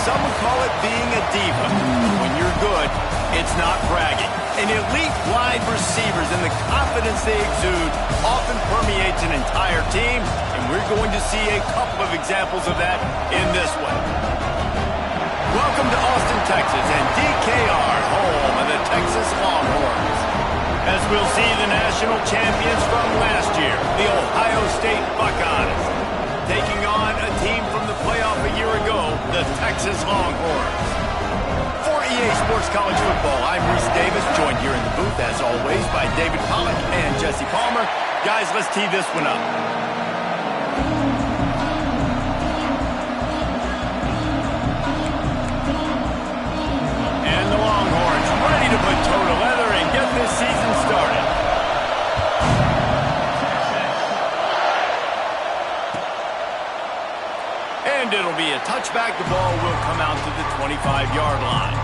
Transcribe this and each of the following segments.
some would call it being a diva. When you're good, it's not bragging. And elite wide receivers and the confidence they exude often permeates an entire team, and we're going to see a couple of examples of that in this one. Welcome to Austin, Texas, and DKR, home of the Texas Longhorns. As we'll see the national champions from last year, the Ohio State Buckeyes, taking on a team from the playoff a year ago, the Texas Longhorns. For EA Sports College Football, I'm Reese Davis, joined here in the booth, as always, by David Pollack and Jesse Palmer. Guys, let's tee this one up. And the Longhorns ready to put toe to leather and get this season started. And it'll be a touchback. The ball will come out to the 25-yard line.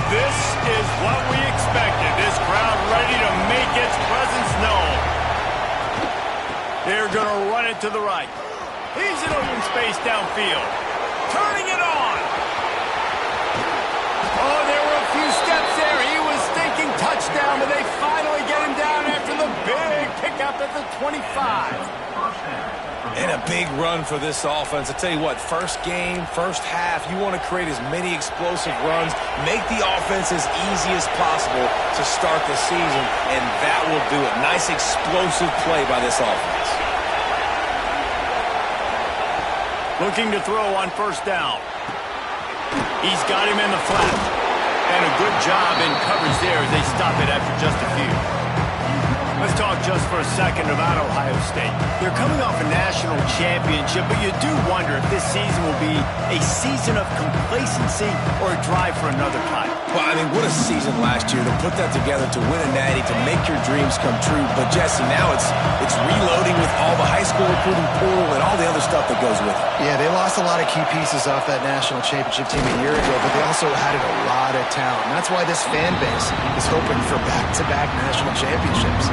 This is what we expected. This crowd ready to make its presence known. They're going to run it to the right. He's in open space downfield. Turning it on. Oh, there were a few steps there. He was thinking touchdown, but they finally get him down after the big pickup at the 25. And a big run for this offense. I tell you what, first game, first half, you want to create as many explosive runs, make the offense as easy as possible to start the season, and that will do it. Nice explosive play by this offense. Looking to throw on first down. He's got him in the flat. And a good job in coverage there as they stop it after just a few. Let's talk just for a second about Ohio State. They're coming off a national championship, but you do wonder if this season will be a season of complacency or a drive for another title. Well, I mean, what a season last year to put that together, to win a natty, to make your dreams come true. But, Jesse, now it's reloading with all the high school recruiting pool and all the other stuff that goes with it. Yeah, they lost a lot of key pieces off that national championship team a year ago, but they also added a lot of talent. And that's why this fan base is hoping for back-to-back national championships.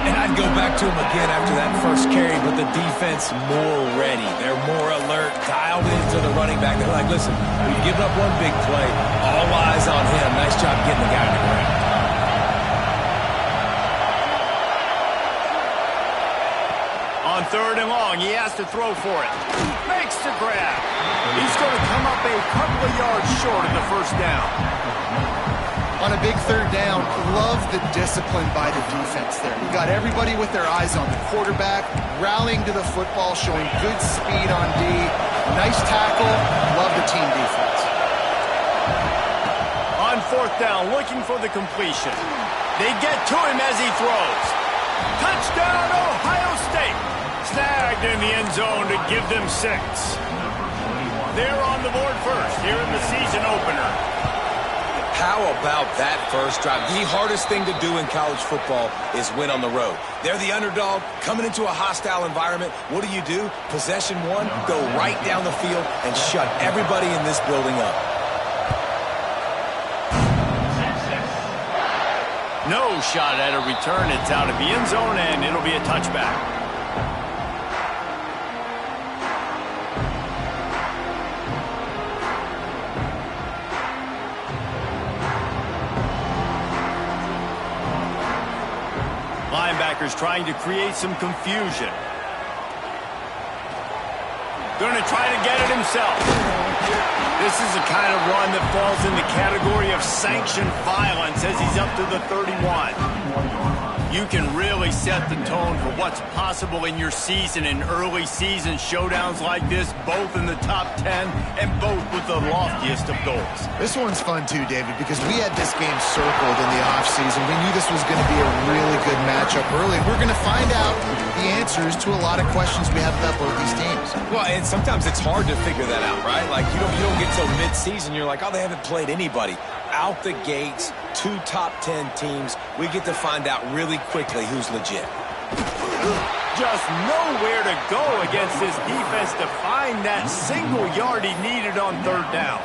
And I'd go back to him again after that first carry, but the defense more ready. They're more alert, dialed into the running back. They're like, listen, we've given up one big play. All eyes on him. Nice job getting the guy on the ground. On third and long, he has to throw for it. Makes the grab. He's going to come up a couple of yards short of the first down. On a big third down, love the discipline by the defense there. You got everybody with their eyes on the quarterback, rallying to the football, showing good speed on D. Nice tackle. Love the team defense. On fourth down, looking for the completion. They get to him as he throws. Touchdown, Ohio State. Snagged in the end zone to give them 6. They're on the board first here in the season opener. How about that first drive? The hardest thing to do in college football is win on the road. They're the underdog, coming into a hostile environment. What do? Possession one, go right down the field and shut everybody in this building up. No shot at a return. It's out of the end zone, and it'll be a touchback. Linebackers trying to create some confusion. Going to try to get it himself. This is the kind of run that falls in the category of sanctioned violence as he's up to the 31. You can really set the tone for what's possible in your season in early season showdowns like this, both in the top 10 and both with the loftiest of goals. This one's fun too, David, because we had this game circled in the offseason. We knew this was going to be a really good matchup early. We're going to find out the answers to a lot of questions we have about both these teams. Well, and sometimes it's hard to figure that out, right? Like, you don't get till mid-season, you're like, oh, they haven't played anybody. out the gates, 2 top 10 teams. We get to find out really quickly who's legit. Just nowhere to go against this defense to find that single yard he needed on 3rd down.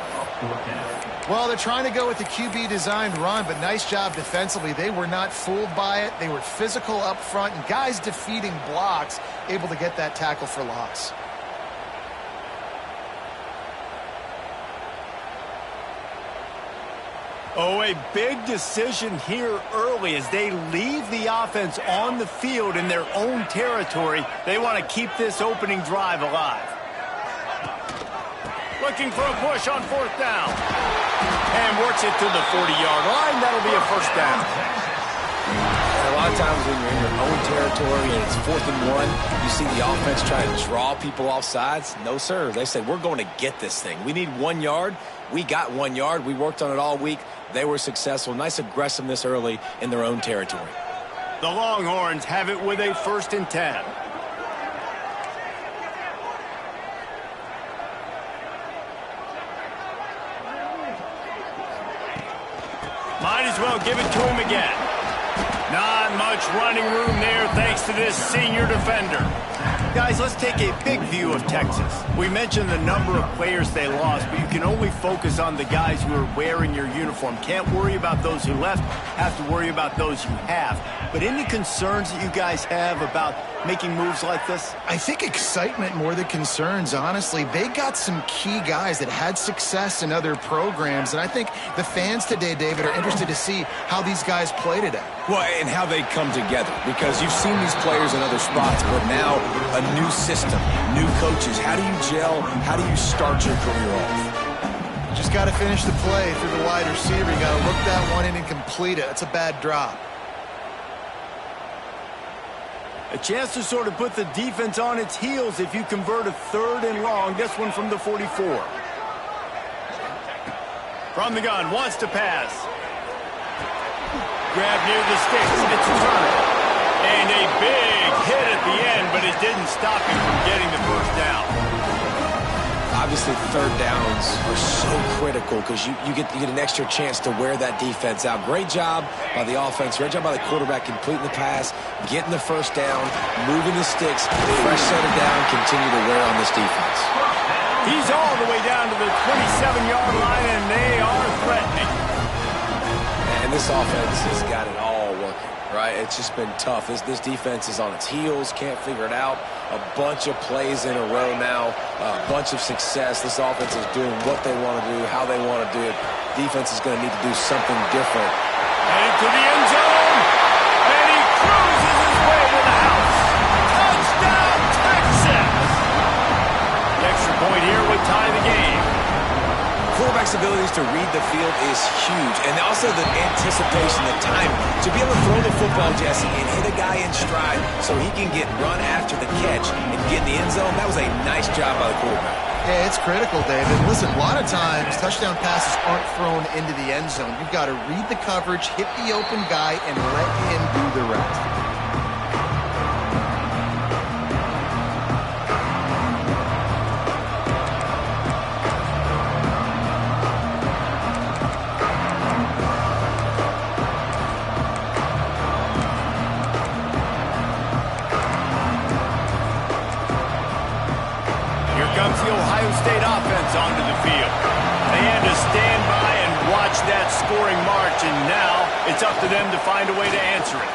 Well, they're trying to go with the QB-designed run, but nice job defensively. They were not fooled by it. They were physical up front, and guys defeating blocks, able to get that tackle for loss. Oh, a big decision here early as they leave the offense on the field in their own territory. They want to keep this opening drive alive. Looking for a push on 4th down. And works it to the 40-yard line. That'll be a 1st down. And a lot of times when you're in your own territory and it's 4th and 1, you see the offense try to draw people off sides. No, sir. They said, we're going to get this thing. We need 1 yard. We got 1 yard. We worked on it all week. They were successful. Nice aggressiveness early in their own territory. The Longhorns have it with a 1st and 10. Might as well give it to him again. Not much running room there thanks to this senior defender. Guys, let's take a big view of Texas. We mentioned the number of players they lost, but you can only focus on the guys who are wearing your uniform. Can't worry about those who left, have to worry about those you have. But any concerns that you guys have about making moves like this? I think excitement more than concerns, honestly. They got some key guys that had success in other programs, and I think the fans today, David, are interested to see how these guys play today. Well, and how they come together, because you've seen these players in other spots, but now a new system, new coaches. How do you gel? How do you start your career off? Just got to finish the play through the wide receiver. You got to look that one in and complete it. That's a bad drop. A chance to sort of put the defense on its heels if you convert a 3rd and long. This one from the 44. From the gun, wants to pass. Grab near the sticks. It's a turn. And a big hit at the end, but it didn't stop him from getting the 1st down. Obviously, 3rd downs are so critical because you get an extra chance to wear that defense out. Great job by the offense. Great job by the quarterback completing the pass, getting the 1st down, moving the sticks, fresh set it down, continue to wear on this defense. He's all the way down to the 27-yard line, and they are threatening. And this offense has got it all working, right? It's just been tough. This defense is on its heels, can't figure it out. A bunch of plays in a row now, a bunch of success. This offense is doing what they want to do, how they want to do it. Defense is going to need to do something different. Headed to the end zone, and he cruises his way to the house. Touchdown, Texas! The extra point here would tie the game. Quarterback's abilities to read the field is huge, and also the anticipation, the time to be able to throw the football, Jesse, and hit a guy in stride so he can get run after the catch and get in the end zone. That was a nice job by the quarterback. Yeah, it's critical, David. Listen, a lot of times touchdown passes aren't thrown into the end zone. You've got to read the coverage, hit the open guy, and let him do the rest. Comes the Ohio State offense onto the field. They had to stand by and watch that scoring march, and now it's up to them to find a way to answer it.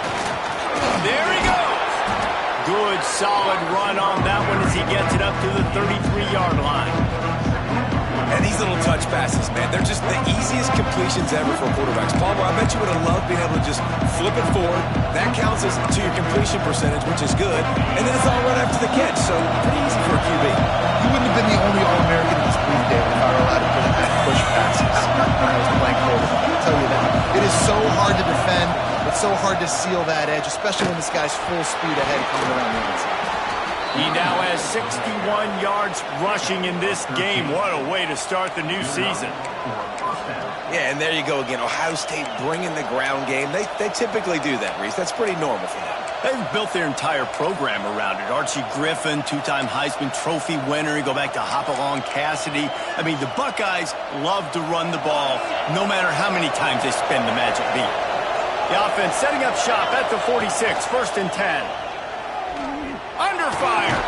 There he goes. Good, solid run on that one as he gets it up to the 33-yard line. And these little touch passes, man, they're just the easiest completions ever for quarterbacks. Palmer, I bet you would have loved being able to just flip it forward. That counts as to your completion percentage, which is good. And then it's all right after the catch, so pretty easy for a QB. You wouldn't have been the only All-American in this league, David, if I were allowed to put in that push passes when I was playing quarterback. I'll tell you that. It is so hard to defend. It's so hard to seal that edge, especially when this guy's full speed ahead coming around the inside. He now has 61 yards rushing in this game. What a way to start the new season. Yeah, and there you go again. Ohio State bringing the ground game. They typically do that, Reese. That's pretty normal for them. They've built their entire program around it. Archie Griffin, two-time Heisman Trophy winner. You go back to Hopalong Cassidy. I mean, the Buckeyes love to run the ball, no matter how many times they spin the magic beat. The offense setting up shop at the 46, 1st and 10. Under fire.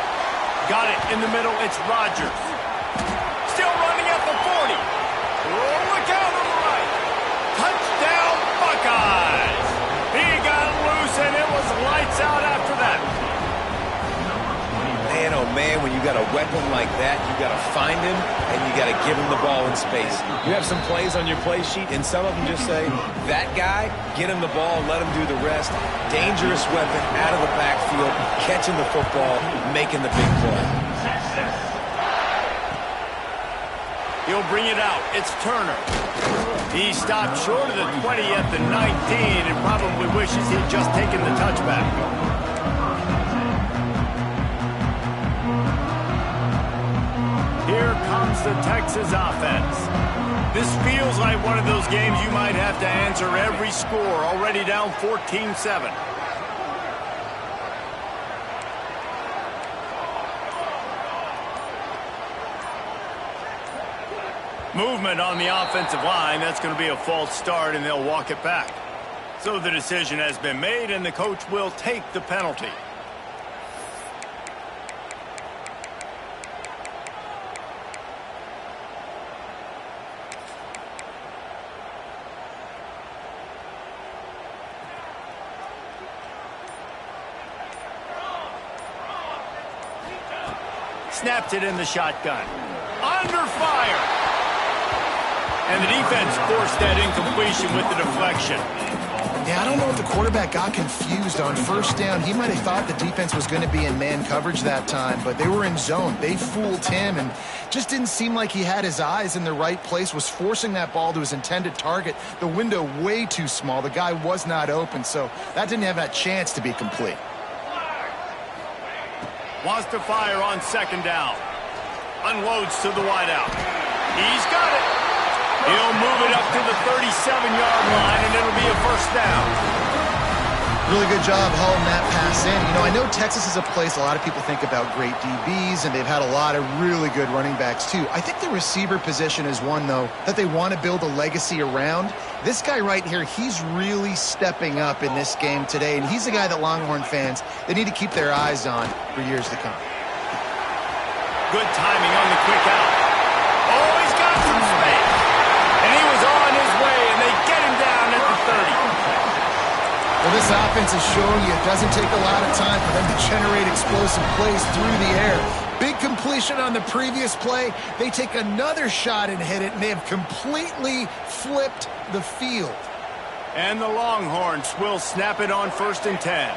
Got it in the middle. It's Rodgers. Still running at the 40. Oh, look out on the right. Touchdown, Buckeyes. He got loose, and it was lights out after that. Man, oh man, when you got a weapon like that, you got to find him, and you got to give him the ball in space. You have some plays on your play sheet, and some of them just say, that guy, get him the ball, let him do the rest. Dangerous weapon out of the backfield, catching the football, making the big play. He'll bring it out. It's Turner. He stopped short of the 20 at the 19 and probably wishes he'd just taken the touchback. Here comes the Texas offense. This feels like one of those games you might have to answer every score. Already down 14-7. Movement on the offensive line. That's going to be a false start, and they'll walk it back. So the decision has been made, and the coach will take the penalty. Snapped it in the shotgun. Under fire. And the defense forced that incompletion with the deflection. Yeah, I don't know if the quarterback got confused on 1st down. He might have thought the defense was going to be in man coverage that time, but they were in zone. They fooled him and just didn't seem like he had his eyes in the right place, was forcing that ball to his intended target. The window way too small. The guy was not open, so that didn't have that chance to be complete. Wants to fire on 2nd down. Unloads to the wideout. He's got it. He'll move it up to the 37-yard line, and it'll be a 1st down. Really good job hauling that pass in. You know, I know Texas is a place a lot of people think about great DBs, and they've had a lot of really good running backs, too. I think the receiver position is one, though, that they want to build a legacy around. This guy right here, he's really stepping up in this game today, and he's the guy that Longhorn fans, they need to keep their eyes on for years to come. Good timing on the quick out. Oh, he's got some space. And he was on his way, and they get him down at the 30. Well, this offense is showing you it doesn't take a lot of time for them to generate explosive plays through the air. Big completion on the previous play. They take another shot and hit it, and they have completely flipped the field. And the Longhorns will snap it on 1st and 10.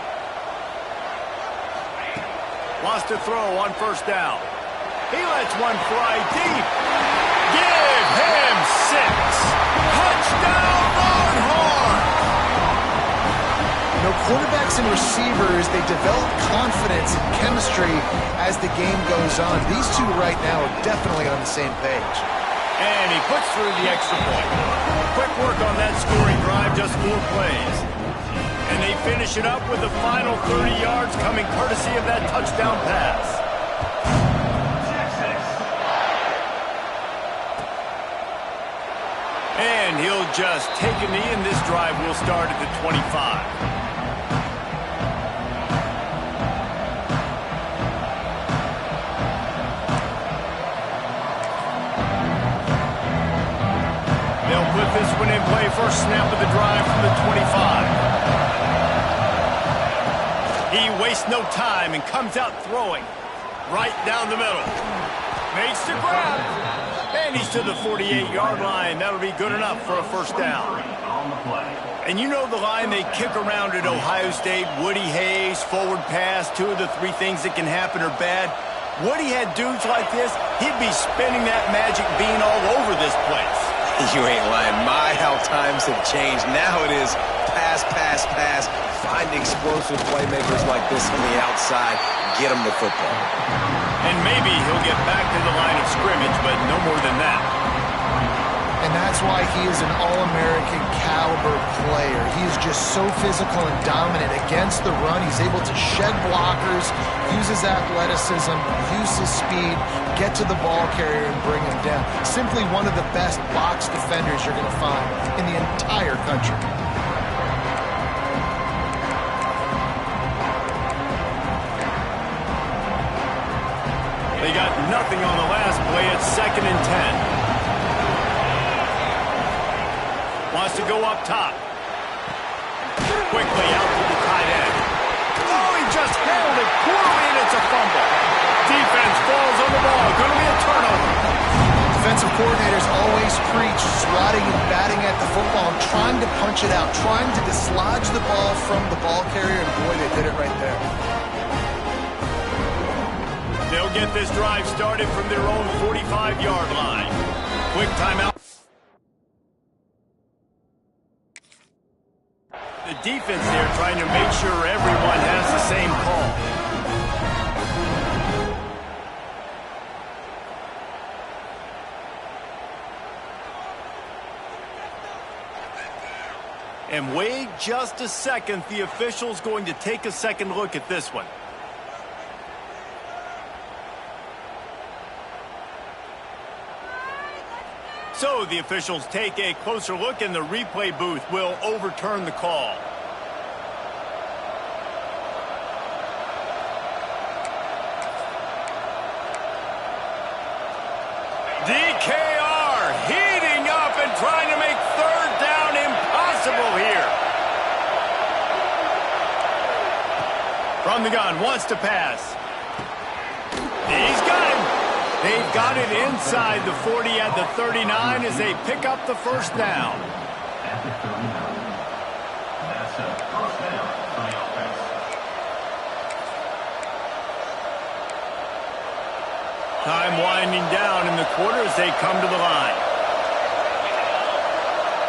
Wants to throw on 1st down. He lets one fly deep. Give him 6. Touchdown, Longhorns! You know, quarterbacks and receivers, they develop confidence and chemistry as the game goes on. These two right now are definitely on the same page. And he puts through the extra point. Quick work on that scoring drive, just 4 plays. And they finish it up with the final 30 yards coming courtesy of that touchdown pass. And he'll just take a knee, and this drive will start at the 25. They'll put this one in play. First snap of the drive from the 25. He wastes no time and comes out throwing right down the middle. Makes the grab. And he's to the 48-yard line. That'll be good enough for a 1st down. And you know the line they kick around at Ohio State, Woody Hayes, forward pass, 2 of the 3 things that can happen are bad. Woody had dudes like this, he'd be spinning that magic bean all over this place. You ain't lying. My, how times have changed. Now it is pass, pass, pass. Find explosive playmakers like this on the outside. Get them the football. And maybe he'll get back to the line of scrimmage, but no more than that. And That's why he is an All-American caliber player. He is just so physical and dominant against the run. He's able to shed blockers, use his athleticism, use his speed, get to the ball carrier and bring him down. Simply one of the best box defenders you're going to find in the entire country. They got nothing on the last play. It's 2nd and 10. Wants to go up top. Quickly out to the tight end. Oh, he just handled it poorly, and it's a fumble. Defense falls on the ball. Going to be a turnover. Defensive coordinators always preach swatting and batting at the football, trying to punch it out, trying to dislodge the ball from the ball carrier, and boy, they did it right there. They'll get this drive started from their own 45-yard line. Quick timeout. The defense there trying to make sure everyone has the same call. And wait just a second. The official's going to take a second look at this one. So the officials take a closer look, and the replay booth will overturn the call. DKR heating up and trying to make 3rd down impossible here. From the gun, wants to pass. He's got him. They've got it inside the 40 at the 39 as they pick up the 1st down. At the 39. That's a 1st down for the offense. Time winding down in the quarter as they come to the line.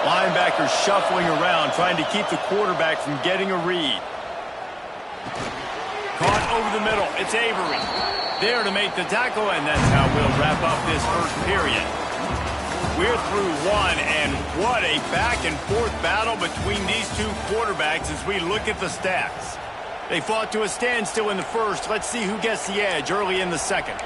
Linebackers shuffling around, trying to keep the quarterback from getting a read. Caught over the middle. It's Avery. There to make the tackle, and that's how we'll wrap up this 1st period. We're through one, and what a back-and-forth battle between these two quarterbacks as we look at the stats. They fought to a standstill in the 1st. Let's see who gets the edge early in the 2nd.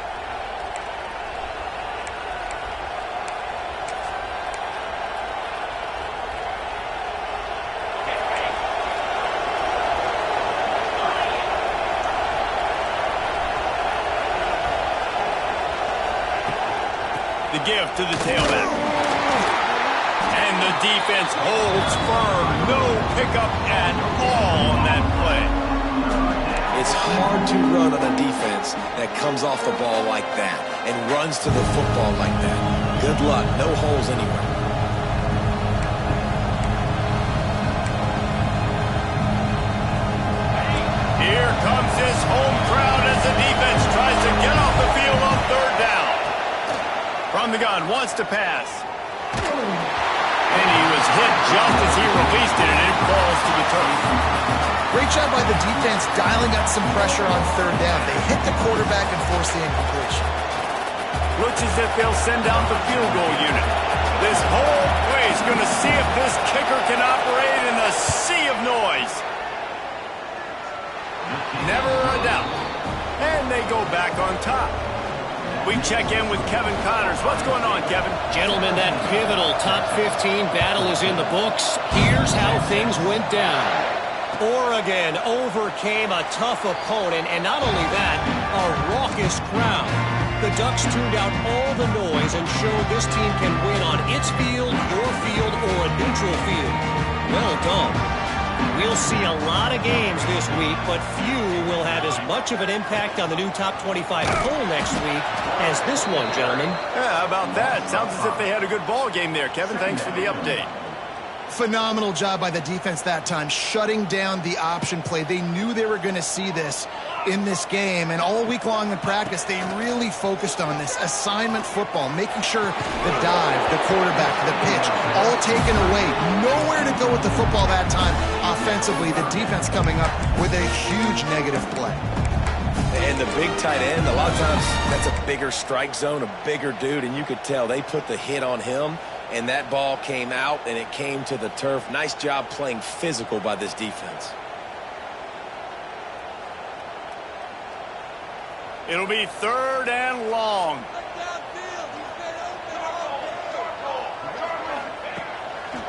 The give to the tailback. And the defense holds firm. No pickup at all on that play. It's hard to run on a defense that comes off the ball like that and runs to the football like that. Good luck. No holes anywhere. Here comes this home crowd as the defense tries to get off the field on 3rd down. From the gun, wants to pass. And he was hit just as he released it, and it falls to the turf. Great job by the defense dialing up some pressure on 3rd down. They hit the quarterback and forced the incompletion. Looks as if they'll send out the field goal unit. This whole play is going to see if this kicker can operate in a sea of noise. Never a doubt. And they go back on top. We check in with Kevin Connors. What's going on, Kevin? Gentlemen, that pivotal top 15 battle is in the books. Here's how things went down. Oregon overcame a tough opponent, and not only that, a raucous crowd. The Ducks tuned out all the noise and showed this team can win on its field, your field, or a neutral field. Well done. We'll see a lot of games this week, but few will have as much of an impact on the new top 25 poll next week as this one, gentlemen. Yeah, how about that? Sounds as if they had a good ball game there. Kevin, thanks for the update. Phenomenal job by the defense that time, shutting down the option play. They knew they were going to see this in this game, and all week long in practice, they really focused on this assignment football, making sure the dive, the quarterback, the pitch, all taken away. Nowhere to go with the football that time offensively. The defense coming up with a huge negative play. And the big tight end, a lot of times that's a bigger strike zone, a bigger dude, and you could tell they put the hit on him, and that ball came out, and it came to the turf. Nice job playing physical by this defense. It'll be 3rd and long.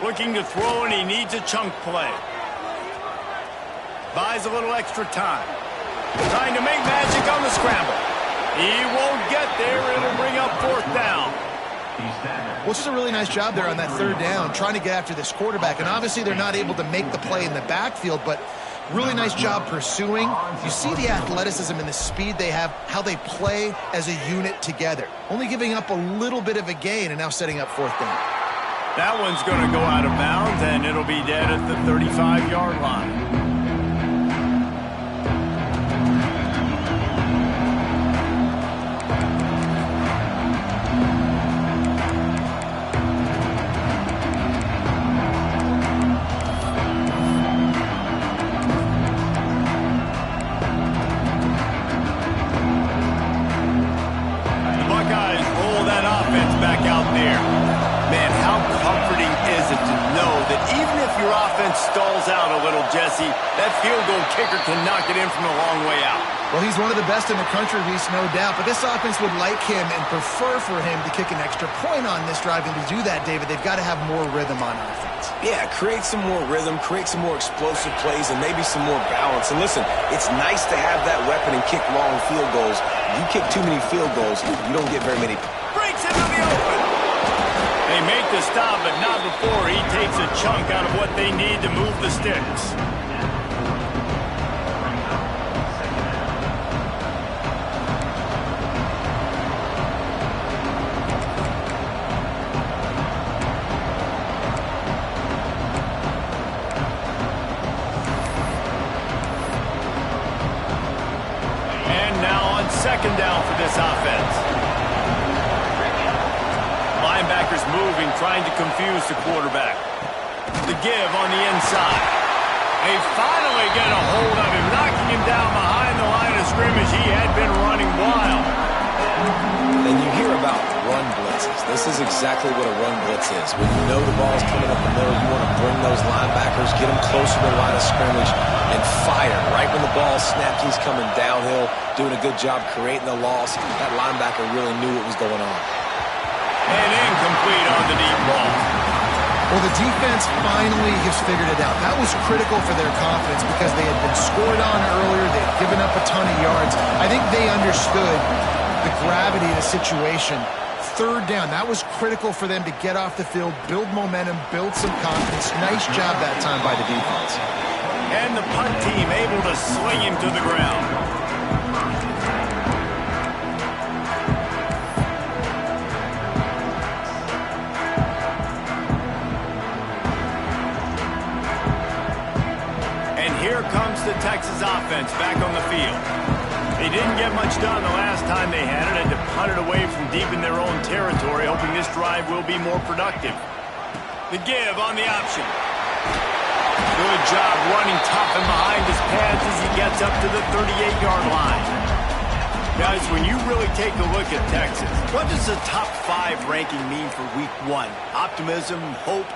Looking to throw, and he needs a chunk play. Buys a little extra time. Trying to make magic on the scramble. He won't get there. It'll bring up 4th down. Well, just a really nice job there on that 3rd down, trying to get after this quarterback. And obviously they're not able to make the play in the backfield, but really nice job pursuing. You see the athleticism and the speed they have, how they play as a unit together. Only giving up a little bit of a gain and now setting up 4th down. That one's going to go out of bounds, and it'll be dead at the 35-yard line. Buckeyes roll that offense back out there. Man, how comforting is it to know that even if your offense stalls out a little, Jesse, that field goal kicker can knock it in from a long way out. Well, he's one of the best in the country, Reese, no doubt. But this offense would like him and prefer for him to kick an extra point on this drive. And to do that, David, they've got to have more rhythm on offense. Yeah, create some more rhythm, create some more explosive plays, and maybe some more balance. And listen, it's nice to have that weapon and kick long field goals. You kick too many field goals, you don't get very many. Breaks into the open. They make the stop, but not before he takes a chunk out of what they need to move the sticks. And now on 2nd down for this offense. Linebackers moving, trying to confuse the quarterback. The give on the inside. They finally get a hold of him, knocking him down behind the line of scrimmage. He had been running wild. And you hear about run blitzes. This is exactly what a run blitz is. When you know the ball's coming up the middle, you want to bring those linebackers, get them closer to the line of scrimmage, and fire. Right when the ball snapped, he's coming downhill, doing a good job creating the loss. That linebacker really knew what was going on. And incomplete on the deep ball. Well, the defense finally has figured it out. That was critical for their confidence because they had been scored on earlier. They had given up a ton of yards. I think they understood the gravity of the situation. 3rd down, that was critical for them to get off the field, build momentum, build some confidence. Nice job that time by the defense. And the punt team able to swing him to the ground. Here comes the Texas offense back on the field. They didn't get much done the last time they had it, and to punt it away from deep in their own territory, hoping this drive will be more productive. The give on the option. Good job running tough and behind his pads as he gets up to the 38-yard line. Guys, when you really take a look at Texas, what does the top 5 ranking mean for week 1? Optimism, hope?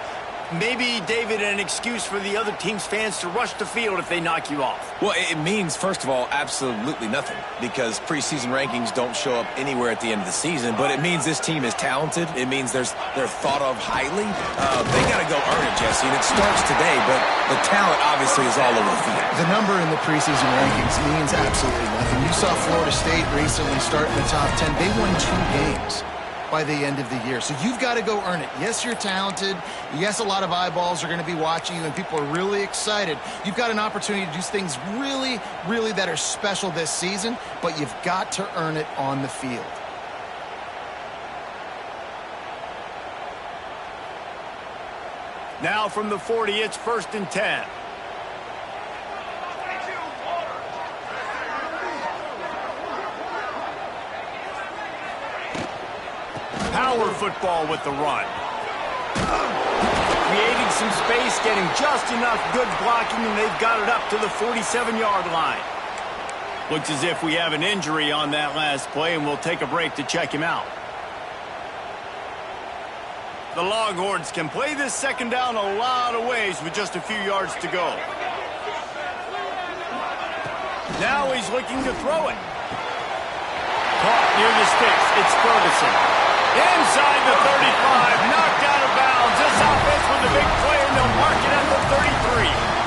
Maybe, David, an excuse for the other team's fans to rush the field if they knock you off. Well, it means, first of all, absolutely nothing, because preseason rankings don't show up anywhere at the end of the season, but it means this team is talented. It means they're thought of highly. They got to go earn it, Jesse, and it starts today, but the talent obviously is all over the field. The number in the preseason rankings means absolutely nothing. You saw Florida State recently start in the top 10. They won 2 games by the end of the year. So you've got to go earn it. Yes, you're talented. Yes, a lot of eyeballs are going to be watching you, and people are really excited. You've got an opportunity to do things really, really that are special this season, but you've got to earn it on the field. Now from the 40, it's 1st and 10. Power football with the run. Creating some space, getting just enough good blocking, and they've got it up to the 47-yard line. Looks as if we have an injury on that last play, and we'll take a break to check him out. The Longhorns can play this second down a lot of ways with just a few yards to go. Now he's looking to throw it. Caught near the sticks. It's Ferguson. Inside the 35. Knocked out of bounds. This offense with a big play, and they'll mark it at the 33.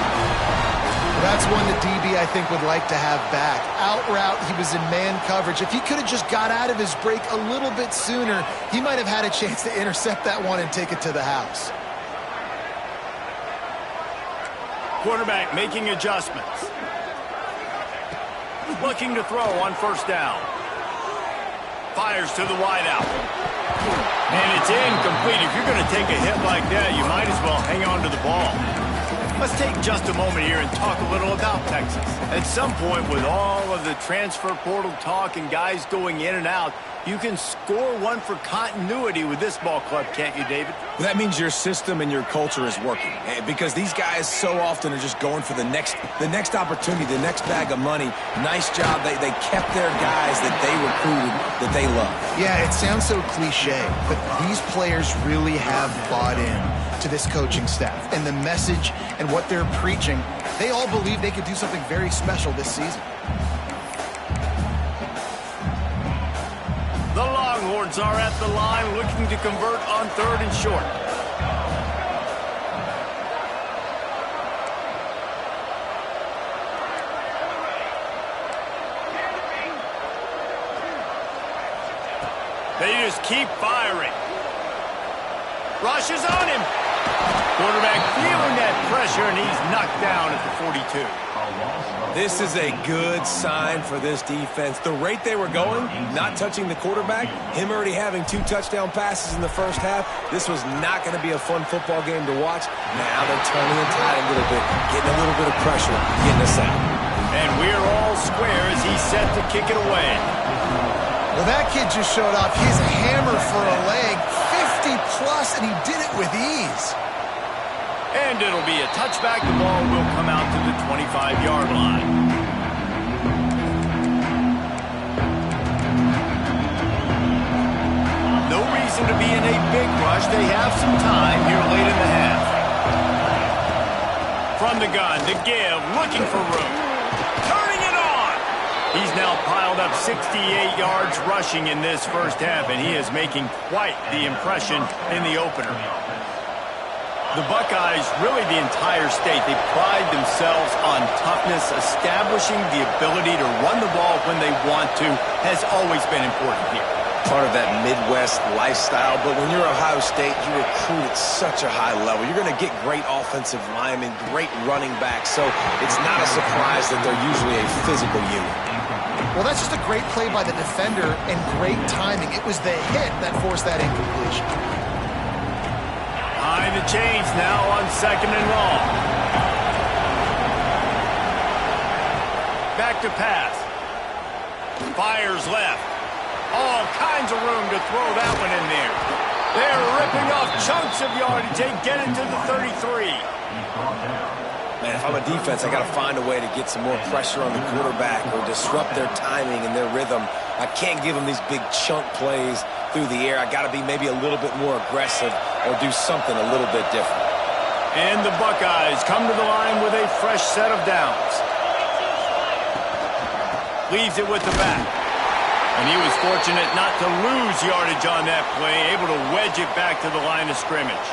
That's one the DB, I think, would like to have back. Out route, he was in man coverage. If he could have just got out of his break a little bit sooner, he might have had a chance to intercept that one and take it to the house. Quarterback making adjustments. Looking to throw on first down. Fires to the wideout. And it's incomplete. If you're going to take a hit like that, you might as well hang on to the ball. Let's take just a moment here and talk a little about Texas. At some point, with all of the transfer portal talk and guys going in and out, you can score one for continuity with this ball club, can't you, David? That means your system and your culture is working, because these guys so often are just going for the next opportunity, the next bag of money. Nice job. They kept their guys that they recruited, that they love. Yeah, it sounds so cliche, but these players really have bought in to this coaching staff and the message and what they're preaching. They all believe they could do something very special this season. The Longhorns are at the line looking to convert on 3rd and short. They just keep firing. Rushes on him. Quarterback feeling that pressure, and he's knocked down at the 42. This is a good sign for this defense. The rate they were going, not touching the quarterback, him already having 2 touchdown passes in the first half, this was not going to be a fun football game to watch. Now they're turning the tide a little bit, getting a little bit of pressure, getting us out. And we're all square as he's set to kick it away. Well, that kid just showed off his hammer for a leg, 50-plus, and he did it with ease. And it'll be a touchback. The ball will come out to the 25-yard line. No reason to be in a big rush. They have some time here late in the half. From the gun to give, looking for room. Turning it on. He's now piled up 68 yards rushing in this first half, and he is making quite the impression in the opener. The Buckeyes, really the entire state, they pride themselves on toughness. Establishing the ability to run the ball when they want to has always been important here. Part of that Midwest lifestyle, but when you're Ohio State, you recruit at such a high level. You're going to get great offensive linemen, great running backs, so it's not a surprise that they're usually a physical unit. Well, that's just a great play by the defender and great timing. It was the hit that forced that incompletion. Behind the chains now on 2nd and long. Back to pass. Fires left. All kinds of room to throw that one in there. They're ripping off chunks of yardage. They get it to the 33. Man, if I'm a defense, I got to find a way to get some more pressure on the quarterback or disrupt their timing and their rhythm. I can't give them these big chunk plays through the air. I got to be maybe a little bit more aggressive or do something a little bit different. And the Buckeyes come to the line with a fresh set of downs. Leaves it with the back. And he was fortunate not to lose yardage on that play, able to wedge it back to the line of scrimmage.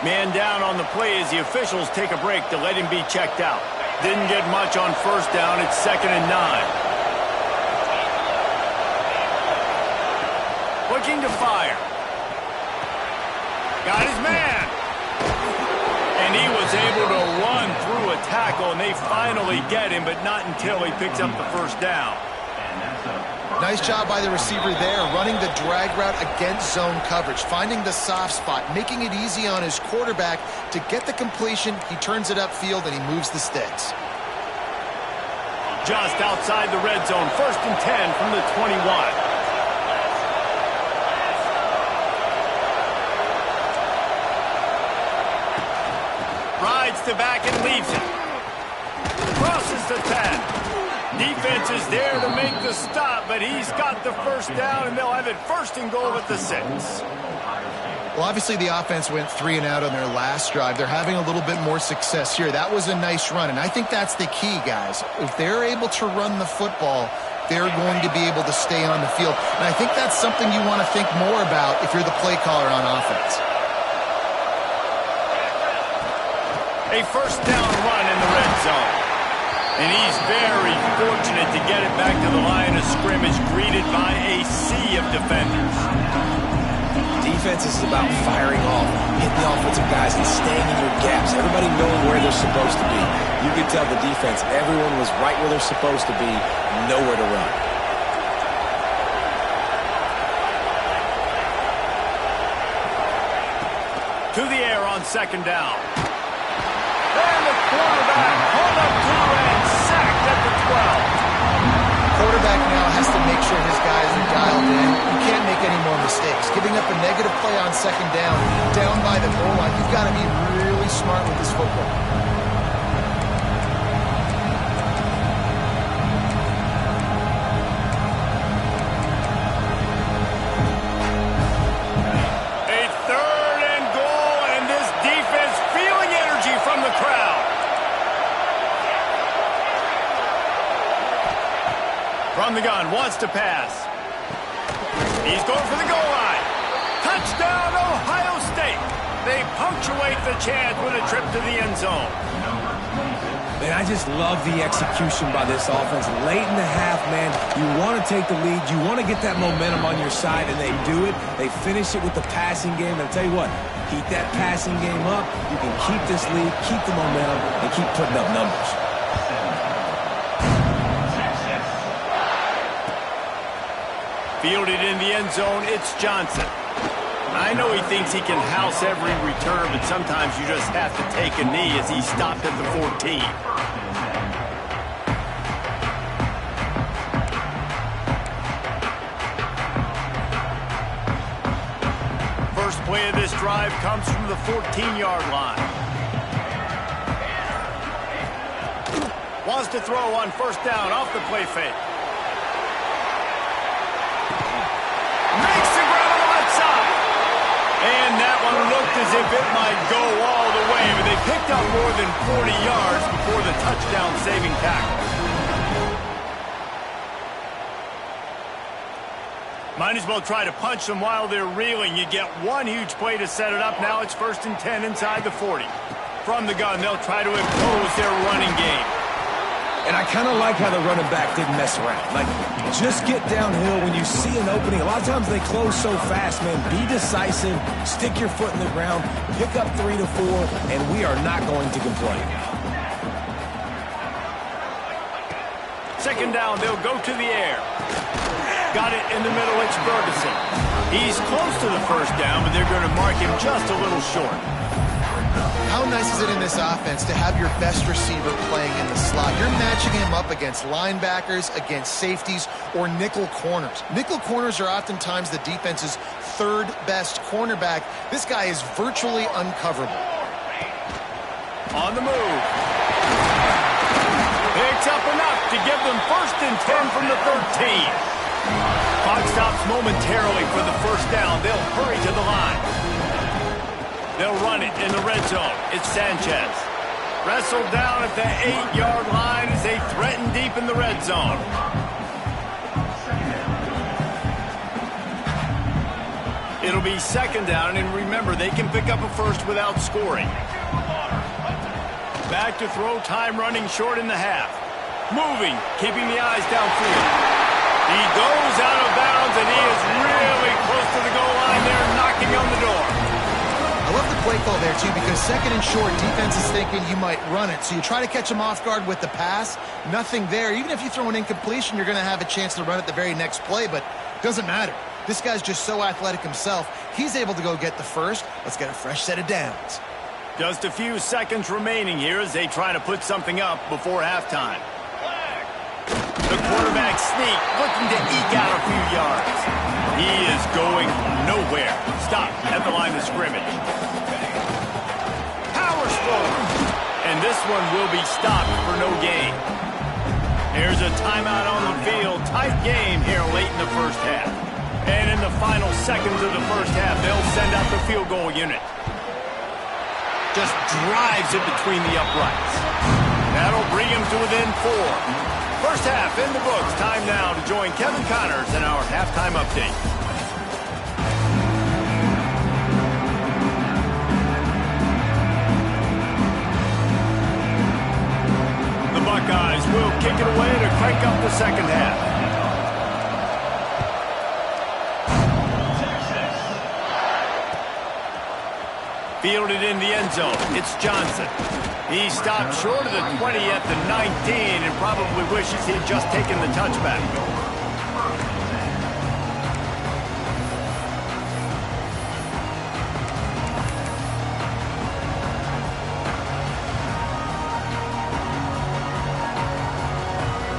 Man down on the play as the officials take a break to let him be checked out. Didn't get much on first down. It's 2nd and 9. Looking to fire. Got his man. And he was able to run through a tackle, and they finally get him, but not until he picks up the first down. Nice job by the receiver there, running the drag route against zone coverage, finding the soft spot, making it easy on his quarterback to get the completion. He turns it upfield, and he moves the sticks. Just outside the red zone, 1st and 10 from the 21. Rides to back and leaves it. Crosses the 10. Defense is there to make the stop, but he's got the first down, and they'll have it 1st and goal at the 6. Well, obviously the offense went 3 and out on their last drive. They're having a little bit more success here. That was a nice run, and I think that's the key, guys. If they're able to run the football, they're going to be able to stay on the field. And I think that's something you want to think more about if you're the play caller on offense. A first down run in the red zone. And he's very fortunate to get it back to the line of scrimmage, greeted by a sea of defenders. Defense is about firing off, hitting the offensive guys and staying in your gaps. Everybody knowing where they're supposed to be. You could tell the defense, everyone was right where they're supposed to be, nowhere to run. To the air on second down. And the quarterback pulled up to and sacked at the 12. Quarterback now has to make sure his guys are dialed in. You can't make any more mistakes. Giving up a negative play on second down by the goal line, you've got to be really smart with this football. A third and goal, and this defense feeling energy from the crowd. From the gun, wants to pass. He's going for the goal line. Touchdown, Ohio State. They punctuate the chance with a trip to the end zone. Man, I just love the execution by this offense. Late in the half, man, you want to take the lead. You want to get that momentum on your side, and they do it. They finish it with the passing game. And I'll tell you what, keep that passing game up. You can keep this lead, keep the momentum, and keep putting up numbers. Fielded in the end zone, it's Johnson. I know he thinks he can house every return, but sometimes you just have to take a knee as he stopped at the 14. First play of this drive comes from the 14-yard line. Wants to throw on first down off the play fake. Makes the grab on the left side. And that one looked as if it might go all the way, but they picked up more than 40 yards before the touchdown-saving tackle. Might as well try to punch them while they're reeling. You get one huge play to set it up. Now it's 1st and 10 inside the 40. From the gun, they'll try to impose their running game. And I kind of like how the running back didn't mess around. Like, just get downhill when you see an opening. A lot of times they close so fast, man. Be decisive, stick your foot in the ground, pick up 3 to 4, and we are not going to complain. Second down, they'll go to the air. Got it in the middle, it's Ferguson. He's close to the first down, but they're going to mark him just a little short. How nice is it in this offense to have your best receiver playing in the slot? You're matching him up against linebackers, against safeties, or nickel corners. Nickel corners are oftentimes the defense's third best cornerback. This guy is virtually uncoverable. On the move. Picks up enough to give them 1st and 10 from the 13. Clock stops momentarily for the first down. They'll hurry to the line. They'll run it in the red zone. It's Sanchez. Wrestled down at the 8-yard line as they threaten deep in the red zone. It'll be second down, and remember, they can pick up a first without scoring. Back to throw, time running short in the half. Moving, keeping the eyes downfield. He goes out of bounds, and he is really close to the goal line there, knocking on the door. I love the play call there, too, because second and short, defense is thinking you might run it. So you try to catch them off guard with the pass. Nothing there. Even if you throw an incompletion, you're going to have a chance to run it the very next play, but it doesn't matter. This guy's just so athletic himself. He's able to go get the first. Let's get a fresh set of downs. Just a few seconds remaining here as they try to put something up before halftime. The quarterback sneak, looking to eke out a few yards. He is going nowhere. Stop at the line of scrimmage. Power forward. And this one will be stopped for no gain. There's a timeout on the field. Tight game here late in the first half. And in the final seconds of the first half, they'll send out the field goal unit. Just drives it between the uprights. That'll bring him to within 4. First half in the books. Time now to join Kevin Connors in our halftime update. The Buckeyes will kick it away to crank up the second half. Fielded in the end zone. It's Johnson. He stopped short of the 20 at the 19 and probably wishes he'd just taken the touchback.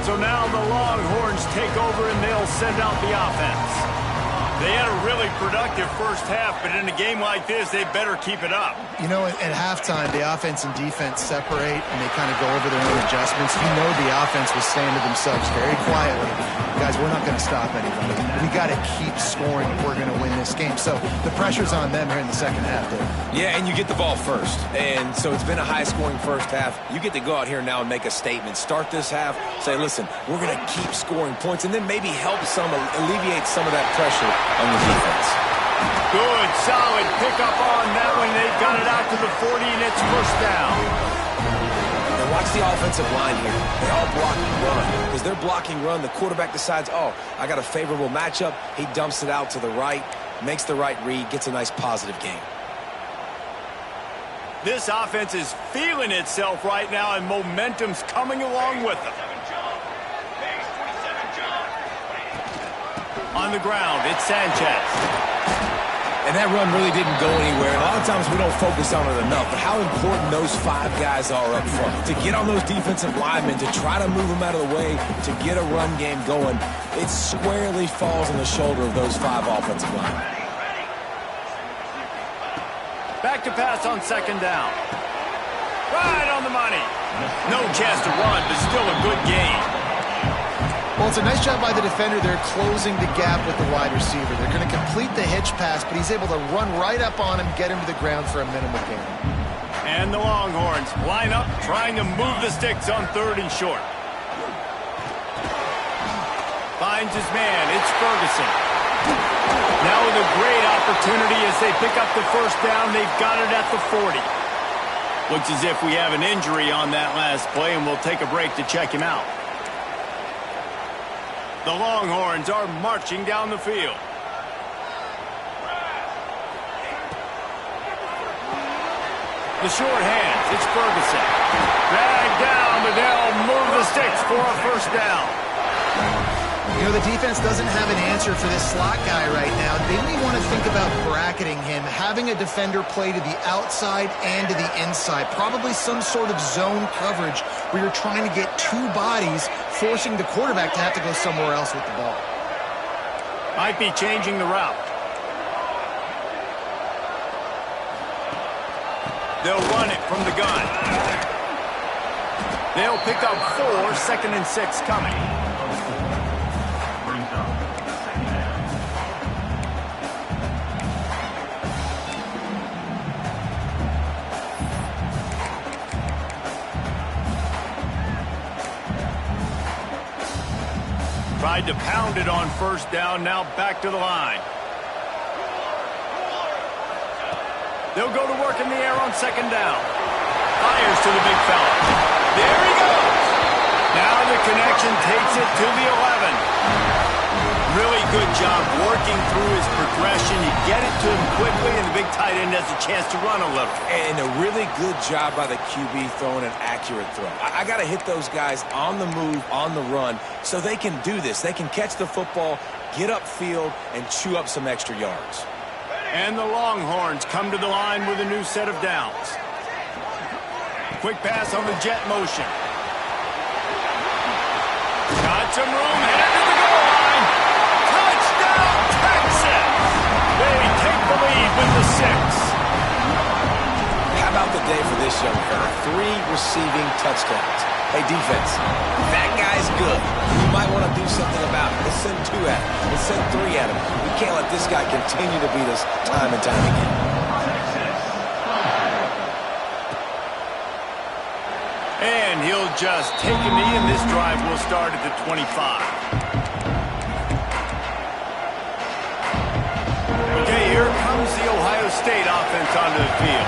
So now the Longhorns take over and they'll send out the offense. They had a really productive first half, but in a game like this, they better keep it up. You know, at halftime, the offense and defense separate, and they kind of go over their own adjustments. You know the offense was saying to themselves very quietly, guys, we're not going to stop anybody. We got to keep scoring if we're going to win this game. So the pressure's on them here in the second half, Dave. Yeah, and you get the ball first. And so it's been a high-scoring first half. You get to go out here now and make a statement. Start this half, say, listen, we're going to keep scoring points, and then maybe help alleviate some of that pressure on the defense. Good, solid pickup on that one. They've got it out to the 40, and it's first down. And watch the offensive line here. They all block and run. Because they're blocking run, the quarterback decides, oh, I got a favorable matchup. He dumps it out to the right, makes the right read, gets a nice positive gain. This offense is feeling itself right now, and momentum's coming along with them. On the ground, it's Sanchez. And that run really didn't go anywhere. And a lot of times we don't focus on it enough. But how important those 5 guys are up front. To get on those defensive linemen, to try to move them out of the way, to get a run game going, it squarely falls on the shoulder of those 5 offensive linemen. Back to pass on second down. Right on the money. No chance to run, but still a good gain. Well, it's a nice job by the defender. They're closing the gap with the wide receiver. They're going to complete the hitch pass, but he's able to run right up on him, get him to the ground for a minimal gain. And the Longhorns line up, trying to move the sticks on 3rd and short. Finds his man. It's Ferguson. Now with a great opportunity as they pick up the first down. They've got it at the 40. Looks as if we have an injury on that last play, and we'll take a break to check him out. The Longhorns are marching down the field. The short hands, it's Ferguson. Dragged down, but they'll move the sticks for a first down. You know, the defense doesn't have an answer for this slot guy right now. They may want to think about bracketing him, having a defender play to the outside and to the inside. Probably some sort of zone coverage where you're trying to get 2 bodies, forcing the quarterback to have to go somewhere else with the ball. Might be changing the route. They'll run it from the gun. They'll pick up 4, 2nd and 6 coming. Tried to pound it on first down, now back to the line. They'll go to work in the air on second down. Fires to the big fella. There he goes. Now the connection takes it to the 11. Really good job working through his progression. You get it to him quickly, and the big tight end has a chance to run a little. And a really good job by the QB throwing an accurate throw. I got to hit those guys on the move, on the run, so they can do this. They can catch the football, get upfield, and chew up some extra yards. And the Longhorns come to the line with a new set of downs. Quick pass on the jet motion. Got some room, headed to the goal line. Touchdown, Texas! They take the lead with the 6. How about the day for this young fella. 3 receiving touchdowns. Hey, defense, that guy's good. You might want to do something about it. Let's send 2 at him. Let's send 3 at him. We can't let this guy continue to beat us time and time again. And he'll just take a knee, and this drive will start at the 25. Okay, here comes the Ohio State offense onto the field.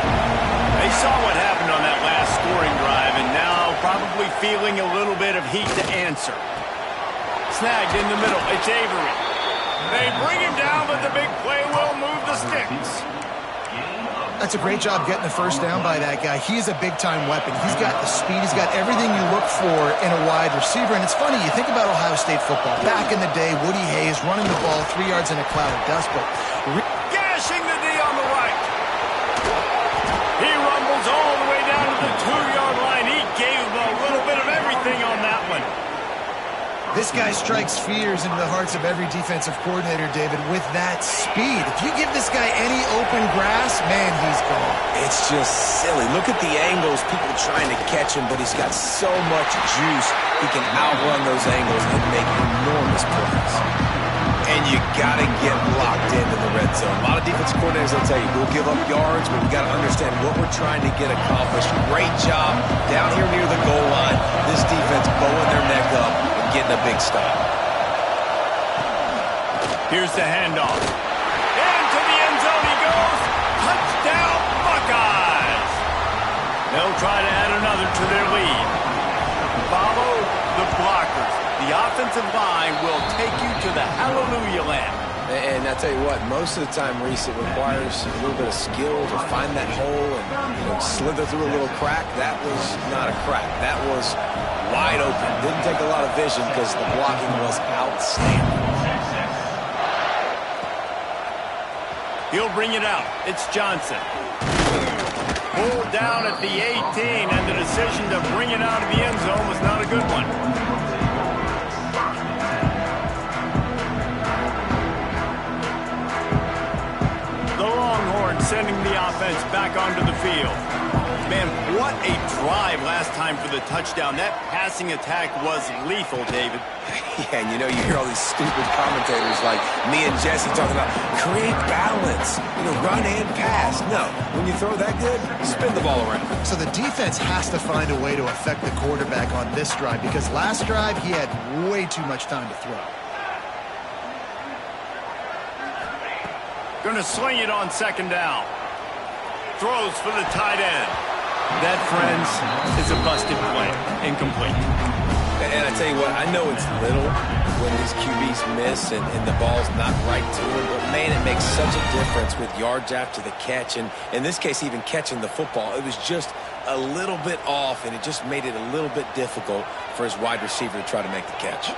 They saw what happened on that last scoring drive, and now probably feeling a little bit of heat to answer. Snagged in the middle. It's Avery. They bring him down, but the big play will move the sticks. That's a great job getting the first down by that guy. He's a big-time weapon. He's got the speed. He's got everything you look for in a wide receiver. And it's funny, you think about Ohio State football. Back in the day, Woody Hayes running the ball 3 yards in a cloud of dust. But gashing the D on the right. He rumbles all the way down to the 2-yard line. He gave him a little bit of everything on that one. this guy strikes fears into the hearts of every defensive coordinator, David, with that speed. If you give this guy any open grass, man, he's gone. It's just silly. Look at the angles, people trying to catch him, but he's got so much juice. He can outrun those angles and make enormous plays. And you got to get locked into the red zone. A lot of defensive coordinators will tell you, we'll give up yards, but we got to understand what we're trying to get accomplished. Great job down here near the goal line. This defense bowing their neck up and getting a big stop. Here's the handoff. Into the end zone he goes. Touchdown, Buckeyes. They'll try to add another to their lead. Follow the blockers. The offensive line will take you to the hallelujah land. And I tell you what, most of the time, Reese, it requires a little bit of skill to find that hole and slither through a little crack. That was not a crack. That was wide open. Didn't take a lot of vision because the blocking was outstanding. He'll bring it out. It's Johnson. Pulled down at the 18, and the decision to bring it out of the end zone was not a good one. The Longhorns sending the offense back onto the field. Man, what a drive last time for the touchdown. That passing attack was lethal, David. Yeah, and you hear all these stupid commentators like me and Jesse talking about create balance, run and pass. No, when you throw that good, spin the ball around. So the defense has to find a way to affect the quarterback on this drive because last drive he had way too much time to throw. Going to sling it on second down. Throws for the tight end. That, friends, is a busted play. Incomplete. And I tell you what, I know it's little when these QBs miss and the ball's not right to them, but man, it makes such a difference with yards after the catch. And in this case, even catching the football, it was just a little bit off, and it just made it a little bit difficult for his wide receiver to try to make the catch.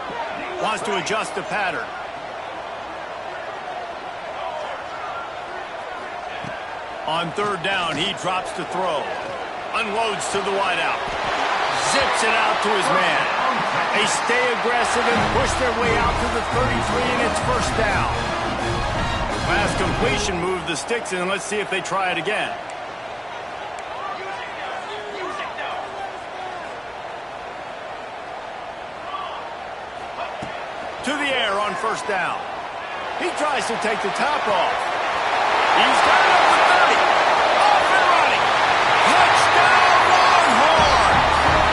Wants to adjust the pattern. On third down, he drops to throw. Unloads to the wideout. Zips it out to his man. They stay aggressive and push their way out to the 33, and it's first down. Last completion moved the sticks, and let's see if they try it again. To the air on first down. He tries to take the top off. He's got it up to 30. Off and running. Touchdown, Longhorns!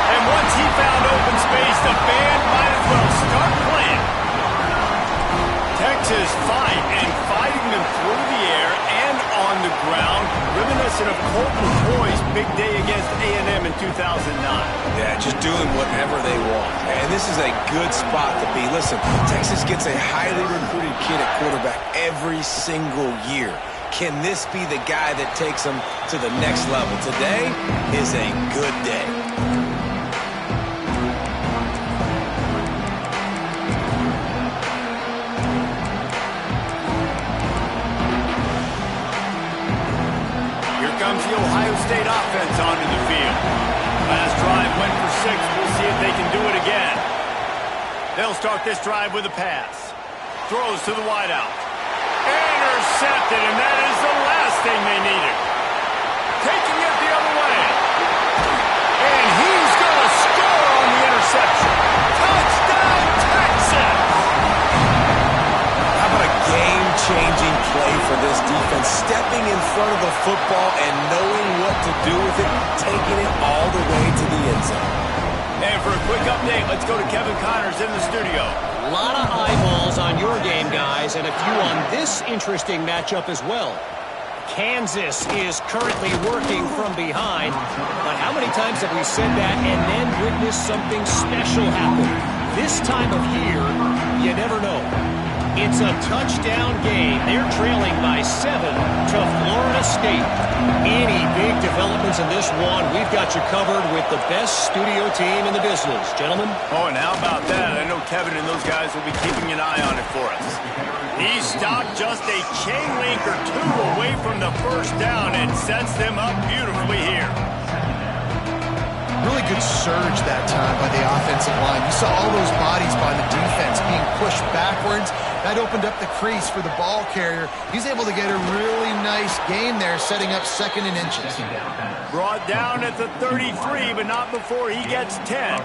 And once he found open space, the band might as well start playing. Texas fighting them through the air and on the ground, reminiscent of Colt McCoy's big day against A&M in 2009. Yeah, just doing whatever they want. And this is a good spot to be. Listen, Texas gets a highly recruited kid at quarterback every single year. Can this be the guy that takes them to the next level? Today is a good day. Here comes the Ohio State offense onto the field. Last drive went for 6. We'll see if they can do it again. They'll start this drive with a pass. Throws to the wideout. Intercepted, and that is the last thing they needed. Taking it the other way. this defense stepping in front of the football and knowing what to do with it, taking it all the way to the end zone. And for a quick update, let's go to Kevin Connors in the studio. A lot of eyeballs on your game, guys, and a few on this interesting matchup as well. Kansas is currently working from behind, but how many times have we said that and then witnessed something special happen? This time of year, you never know. It's a touchdown game. They're trailing by 7 to Florida State. Any big developments in this one, we've got you covered with the best studio team in the business. Gentlemen? Oh, and how about that? I know Kevin and those guys will be keeping an eye on it for us. He stopped just a chain link or two away from the first down and sets them up beautifully here. Really good surge that time by the offensive line. You saw all those bodies by the defense being pushed backwards. That opened up the crease for the ball carrier. He's able to get a really nice gain there, setting up 2nd and inches. Brought down at the 33, but not before he gets 10.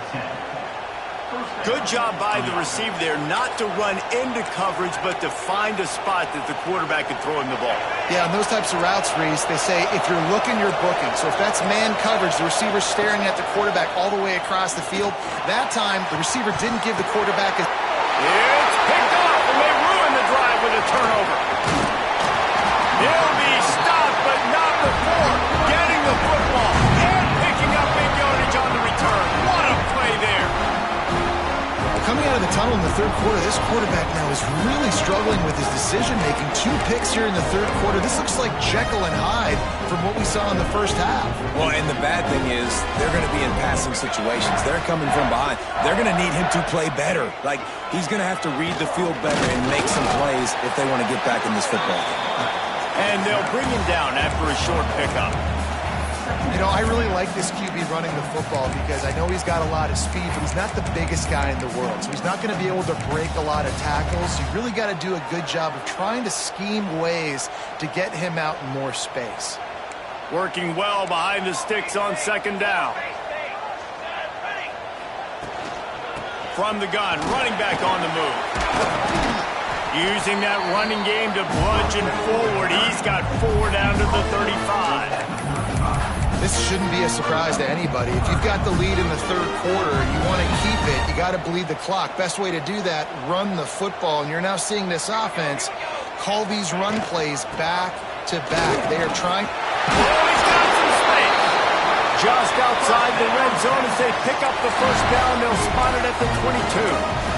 Good job by the receiver there not to run into coverage, but to find a spot that the quarterback can throw him the ball. Yeah, on those types of routes, Reese, they say if you're looking, you're booking. So if that's man coverage, the receiver's staring at the quarterback all the way across the field. That time, the receiver didn't give the quarterback a... It's picked off, and they ruin the drive with a turnover. He'll be stopped, but not before getting the football and picking up big yardage on the return. What a play there. Coming out of the tunnel in the third quarter, this quarterback now is really struggling with his decision-making. 2 picks here in the third quarter. This looks like Jekyll and Hyde from what we saw in the first half. Well, and the bad thing is they're going to be in passing situations. They're coming from behind. They're going to need him to play better. Like, he's going to have to read the field better and make some plays if they want to get back in this football game. And they'll bring him down after a short pickup. You know, I really like this QB running the football because I know he's got a lot of speed, but he's not the biggest guy in the world. So he's not going to be able to break a lot of tackles. You really got to do a good job of trying to scheme ways to get him out in more space. Working well behind the sticks on 2nd down. From the gun, running back on the move. Using that running game to bludgeon forward. He's got 4 down to the 35. This shouldn't be a surprise to anybody. If you've got the lead in the third quarter and you want to keep it, you got to bleed the clock. Best way to do that, run the football. And you're now seeing this offense call these run plays back to back. They are trying. Oh, he's got some space. Just outside the red zone as they pick up the first down. They'll spot it at the 22.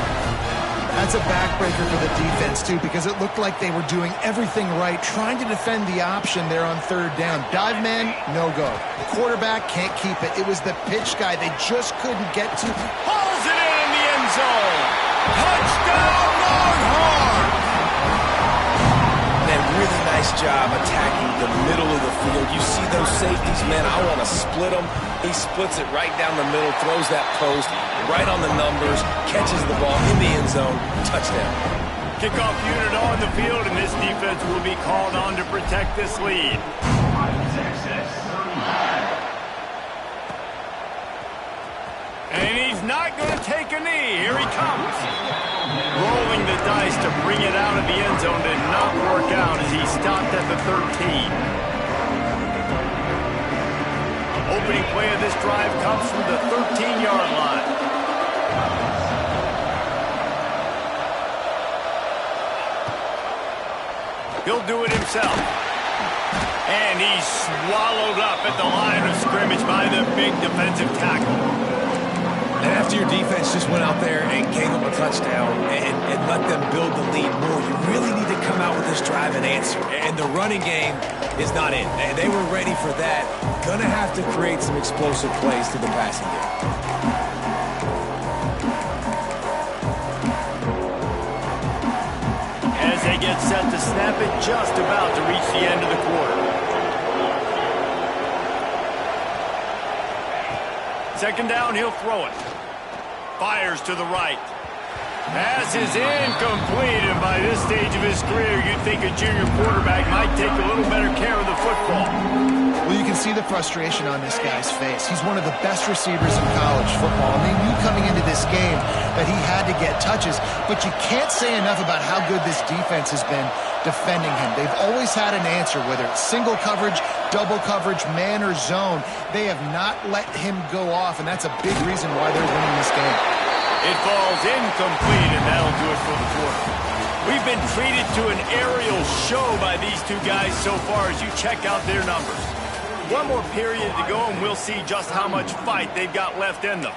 That's a backbreaker for the defense, too, because it looked like they were doing everything right, trying to defend the option there on 3rd down. Dive man, no go. The quarterback can't keep it. It was the pitch guy they just couldn't get to. Hauls it in the end zone. Touchdown, Longhorns! And really nice job attacking the middle of the field. You see those safeties, man, I want to split them. He splits it right down the middle, throws that post right on the numbers, catches the ball in the end zone, touchdown. Kickoff unit on the field, and this defense will be called on to protect this lead. And he's not going to take a knee. Here he comes. Rolling the dice to bring it out of the end zone did not work out as he stopped at the 13. Opening play of this drive comes from the 13-yard line. He'll do it himself. And he's swallowed up at the line of scrimmage by the big defensive tackle. And after your defense just went out there and gave them a touchdown and let them build the lead more, you really need to come out with this drive and answer. And the running game is not in. And they were ready for that. Gonna have to create some explosive plays to the passing game. As they get set to snap it, just about to reach the end of the quarter. 2nd down, he'll throw it. Fires to the right. Pass is incomplete, and by this stage of his career, you'd think a junior quarterback might take a little better care of the football. Well, you can see the frustration on this guy's face. He's one of the best receivers in college football, and they knew coming into this game that he had to get touches, but you can't say enough about how good this defense has been defending him. They've always had an answer, whether it's single coverage, double coverage, man, or zone. They have not let him go off, and that's a big reason why they're winning this game. It falls incomplete, and that'll do it for the quarter. We've been treated to an aerial show by these two guys so far as you check out their numbers. One more period to go, and we'll see just how much fight they've got left in them.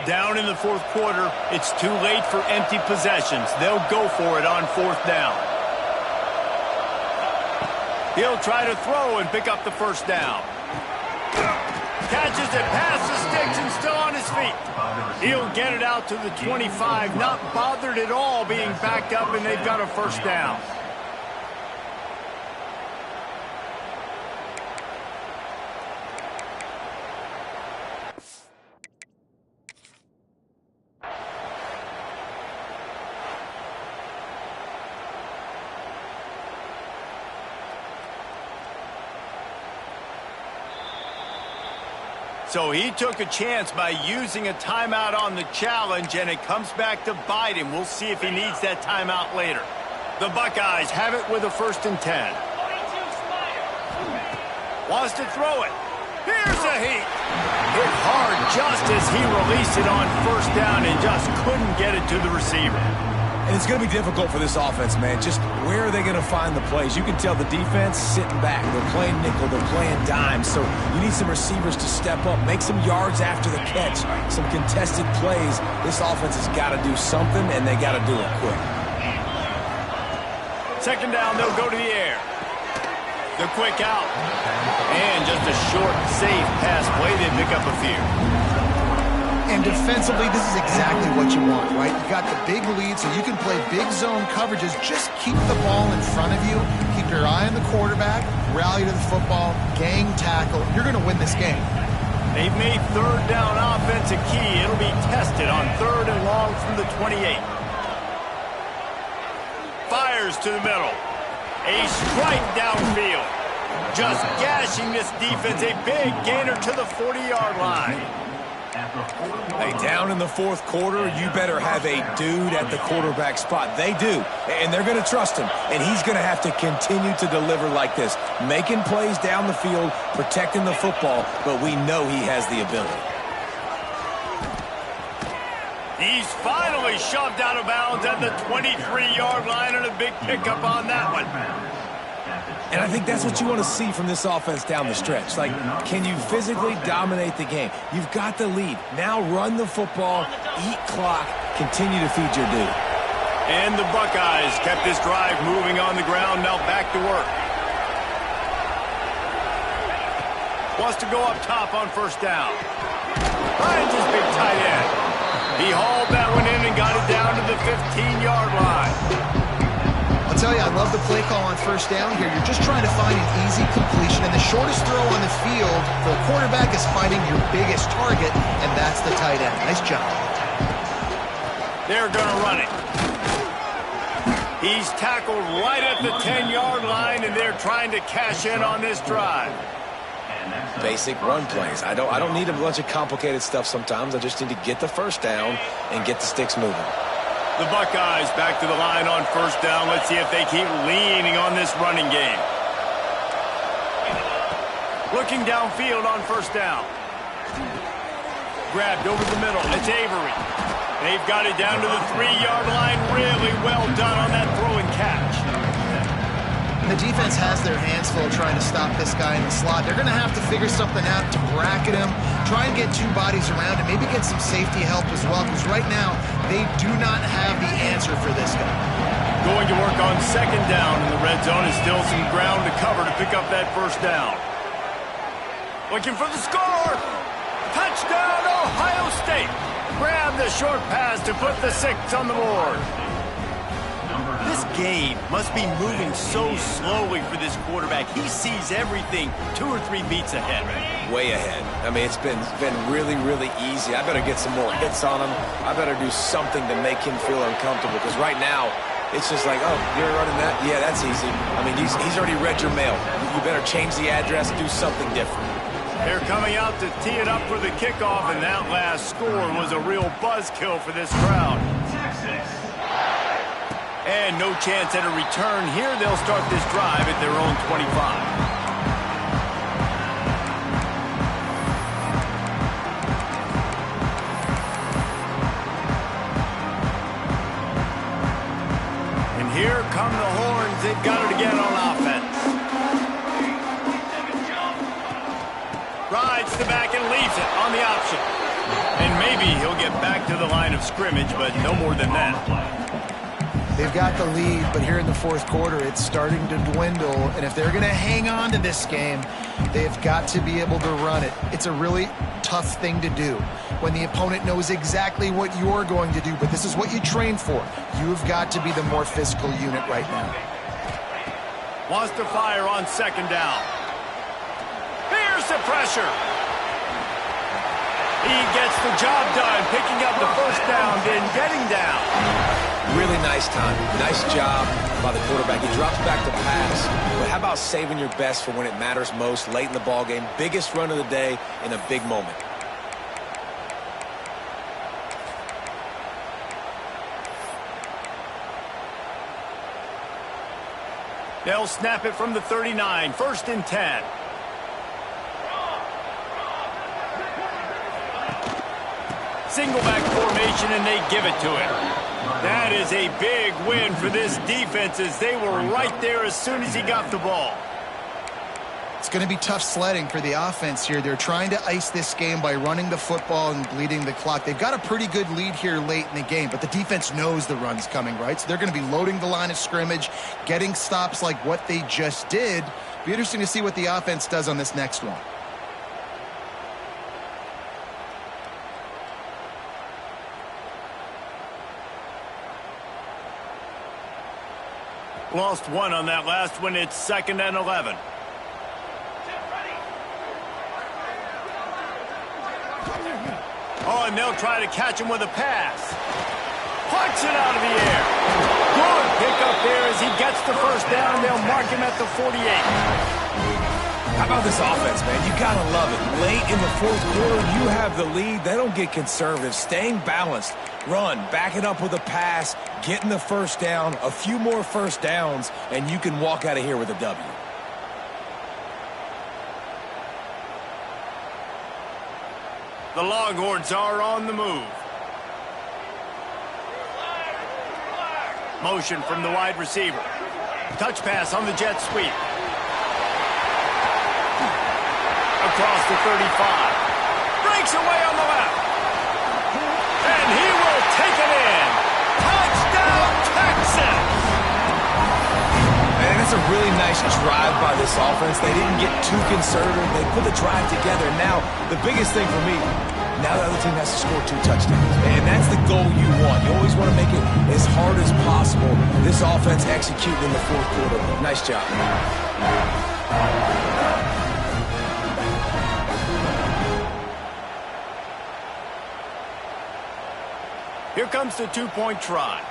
Down in the fourth quarter, it's too late for empty possessions. They'll go for it on fourth down. He'll try to throw and pick up the first down. Catches it past the sticks and still on his feet. He'll get it out to the 25, not bothered at all being backed up, and they've got a first down. So he took a chance by using a timeout on the challenge, and it comes back to bite him. We'll see if he needs that timeout later. The Buckeyes have it with a 1st and 10. Wants to throw it. Here's a heat. Hit hard just as he released it on first down and just couldn't get it to the receiver. And it's going to be difficult for this offense, man. Just where are they going to find the plays? You can tell the defense sitting back. They're playing nickel. They're playing dime. So you need some receivers to step up, make some yards after the catch, some contested plays. This offense has got to do something, and they got to do it quick. 2nd down, they'll go to the air. The quick out. And just a short, safe pass play. They pick up a few. And defensively, this is exactly what you want, right? You got the big lead, so you can play big zone coverages. Just keep the ball in front of you. Keep your eye on the quarterback. Rally to the football. Gang tackle. You're going to win this game. They've made 3rd down offense a key. It'll be tested on 3rd and long from the 28. Fires to the middle. A strike downfield. Just gashing this defense. A big gainer to the 40-yard line. Hey, down in the fourth quarter, you better have a dude at the quarterback spot. They do, and they're going to trust him, and he's going to have to continue to deliver like this, making plays down the field, protecting the football, but we know he has the ability. He's finally shoved out of bounds at the 23-yard line, and a big pickup on that one. And I think that's what you want to see from this offense down the stretch. Like, can you physically dominate the game? You've got the lead. Now run the football, eat clock, continue to feed your dude. And the Buckeyes kept this drive moving on the ground. Now back to work. Wants to go up top on first down. Finds his big tight end. He hauled that one in and got it down to the 15-yard line. I'll tell you, I love the play call on first down here. You're just trying to find an easy completion, and the shortest throw on the field for a quarterback is finding your biggest target, and that's the tight end. Nice job. They're going to run it. He's tackled right at the 10-yard line, and they're trying to cash in on this drive. Basic run plays. I don't need a bunch of complicated stuff sometimes. I just need to get the first down and get the sticks moving. The Buckeyes back to the line on first down. Let's see if they keep leaning on this running game. Looking downfield on first down. Grabbed over the middle. It's Avery. They've got it down to the 3-yard line. Really well done on that throw and catch. The defense has their hands full trying to stop this guy in the slot. They're going to have to figure something out to bracket him, try and get 2 bodies around him, maybe get some safety help as well, because right now they do not have the answer for this guy. Going to work on 2nd down in the red zone. Is still some ground to cover to pick up that first down. Looking for the score. Touchdown, Ohio State. Grab the short pass to put the 6 on the board. This game must be moving so slowly for this quarterback. He sees everything 2 or 3 beats ahead. Way ahead. I mean, it's been really, really easy. I better get some more hits on him. I better do something to make him feel uncomfortable, because right now It's just like, oh, you're running that? Yeah, that's easy. I mean, he's already read your mail. You better change the address, do something different. They're coming out to tee it up for the kickoff, and that last score was a real buzzkill for this crowd. And no chance at a return here. They'll start this drive at their own 25. Here come the Horns. They've got it again on offense. Rides the back and leaves it on the option. And maybe he'll get back to the line of scrimmage, but no more than that. They've got the lead, but here in the fourth quarter, it's starting to dwindle. And if they're going to hang on to this game, they've got to be able to run it. It's a really tough thing to do when the opponent knows exactly what you're going to do, but this is what you train for. You've got to be the more physical unit right now. Wants to fire on second down. Here's the pressure. He gets the job done, picking up the first down, then getting down. Really nice time. Nice job by the quarterback. He drops back to pass. But how about saving your best for when it matters most, late in the ball game? Biggest run of the day in a big moment. They'll snap it from the 39, 1st and 10. Single back formation, and they give it to him. That is a big win for this defense, as they were right there as soon as he got the ball. It's going to be tough sledding for the offense here. They're trying to ice this game by running the football and bleeding the clock. They've got a pretty good lead here late in the game, but the defense knows the run's coming, right? So they're going to be loading the line of scrimmage, getting stops like what they just did. Be interesting to see what the offense does on this next one. Lost one on that last one. It's 2nd and 11. Oh, and they'll try to catch him with a pass. Punch it out of the air. Good pickup there as he gets the first down. They'll mark him at the 48. How about this offense, man? You gotta love it. Late in the fourth quarter, you have the lead. They don't get conservative. Staying balanced. Run, back it up with a pass, getting the first down, a few more first downs, and you can walk out of here with a W. The Longhorns are on the move. Motion from the wide receiver. Touch pass on the jet sweep. Across the 35. Breaks away on the left. And he will take it in. Touchdown, Texas! Man, that's a really nice drive by this offense. They didn't get too conservative. They put the drive together. Now, the biggest thing for me, now the other team has to score 2 touchdowns. And that's the goal you want. You always want to make it as hard as possible. This offense executed in the fourth quarter. Nice job. Here comes the 2-point try.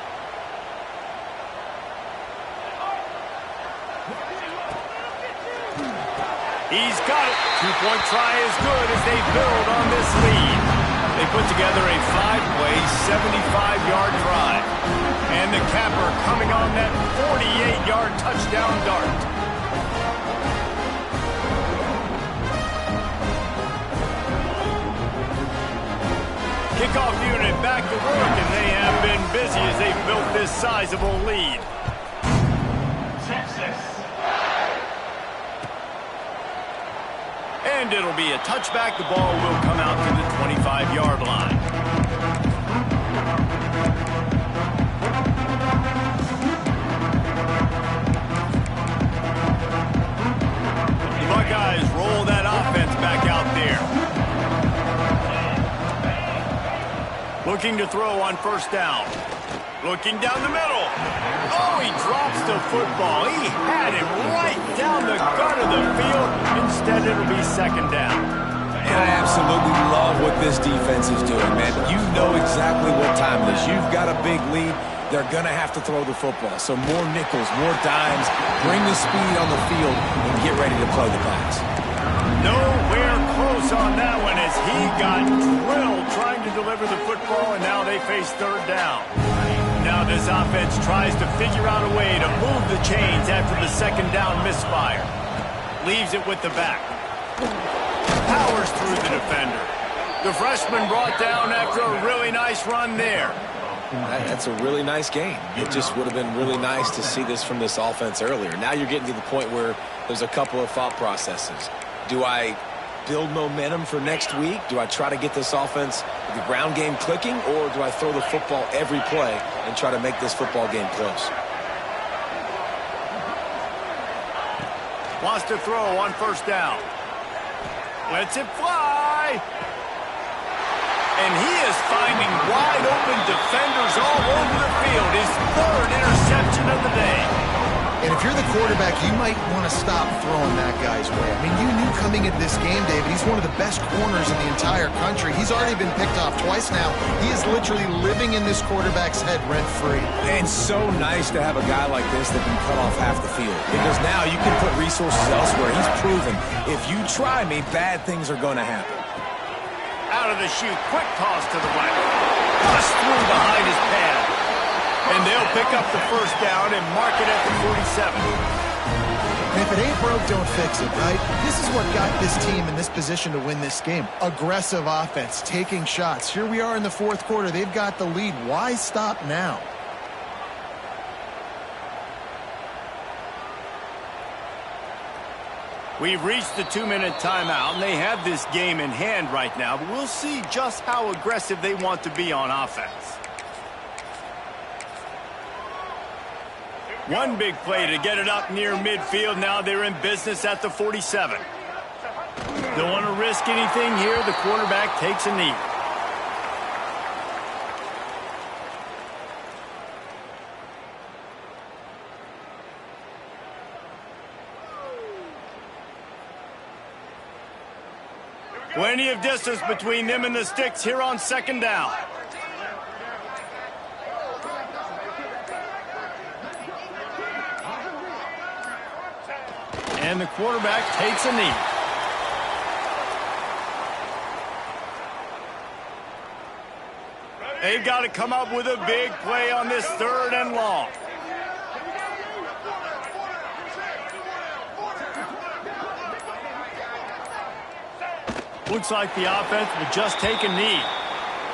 He's got it. 2-point try is good as they build on this lead. They put together a 5-play, 75-yard drive. And the capper coming on that 48-yard touchdown dart. Kickoff unit back to work, and they have been busy as they've built this sizable lead. Texas. And it'll be a touchback. The ball will come out to the 25-yard line. The Buckeyes roll that offense back out there. Looking to throw on first down. Looking down the middle. Oh, he drops the football. He had it right down the gut of the field. Instead, it'll be second down. And I absolutely love what this defense is doing, man. You know exactly what time it is. You've got a big lead. they're going to have to throw the football. So more nickels, more dimes, bring the speed on the field, and get ready to play the pass. Nowhere close on that one as he got drilled trying to deliver the football, and now they face third down. Now this offense tries to figure out a way to move the chains after the second down misfire. Leaves it with the back. Powers through the defender. The freshman brought down after a really nice run there. That's a really nice game. It just would have been really nice to see this from this offense earlier. Now you're getting to the point where there's a couple of thought processes. Do I build momentum for next week? Do I try to get this offense, the ground game clicking, or do I throw the football every play and try to make this football game close? Wants to throw on first down. Lets it fly. And he is finding wide open defenders all over the field. His third interception of the day. And if you're the quarterback, you might want to stop throwing that guy's way. I mean, you knew coming into this game, David, he's one of the best corners in the entire country. He's already been picked off twice now. He is literally living in this quarterback's head rent-free. And so nice to have a guy like this that can cut off half the field. Because now you can put resources elsewhere. He's proven, if you try me, bad things are going to happen. Out of the chute, quick toss to the right. Bust through behind his pad. And they'll pick up the first down and mark it at the 47. And if it ain't broke, don't fix it, right? This is what got this team in this position to win this game. Aggressive offense, taking shots. Here we are in the fourth quarter. They've got the lead. Why stop now? We've reached the 2-minute timeout, and they have this game in hand right now, but we'll see just how aggressive they want to be on offense. One big play to get it up near midfield. Now they're in business at the 47. Don't want to risk anything here. The quarterback takes a knee. Plenty of distance between them and the sticks here on second down. And the quarterback takes a knee. They've got to come up with a big play on this third and long. Looks like the offense will just take a knee.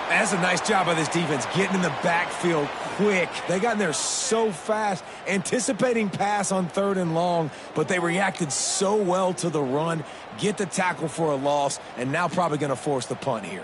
That's a nice job by this defense, getting in the backfield quick. They got in there so fast, anticipating pass on third and long, but they reacted so well to the run, get the tackle for a loss, and now probably going to force the punt here.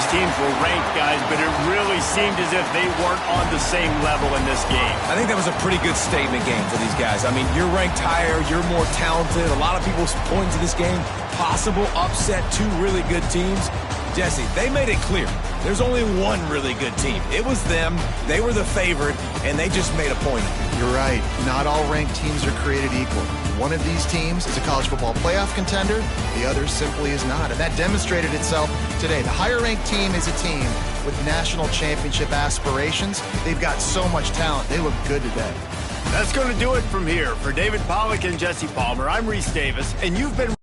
Teams were ranked, guys, but it really seemed as if they weren't on the same level in this game. I think that was a pretty good statement game for these guys. I mean, you're ranked higher, you're more talented. A lot of people point to this game, possible upset, two really good teams. Jesse, they made it clear. There's only one really good team. It was them. They were the favorite, and they just made a point of it. You're right. Not all ranked teams are created equal. One of these teams is a college football playoff contender. The other simply is not. And that demonstrated itself today. The higher-ranked team is a team with national championship aspirations. They've got so much talent. They look good today. That's going to do it from here. For David Pollack and Jesse Palmer, I'm Reese Davis, and you've been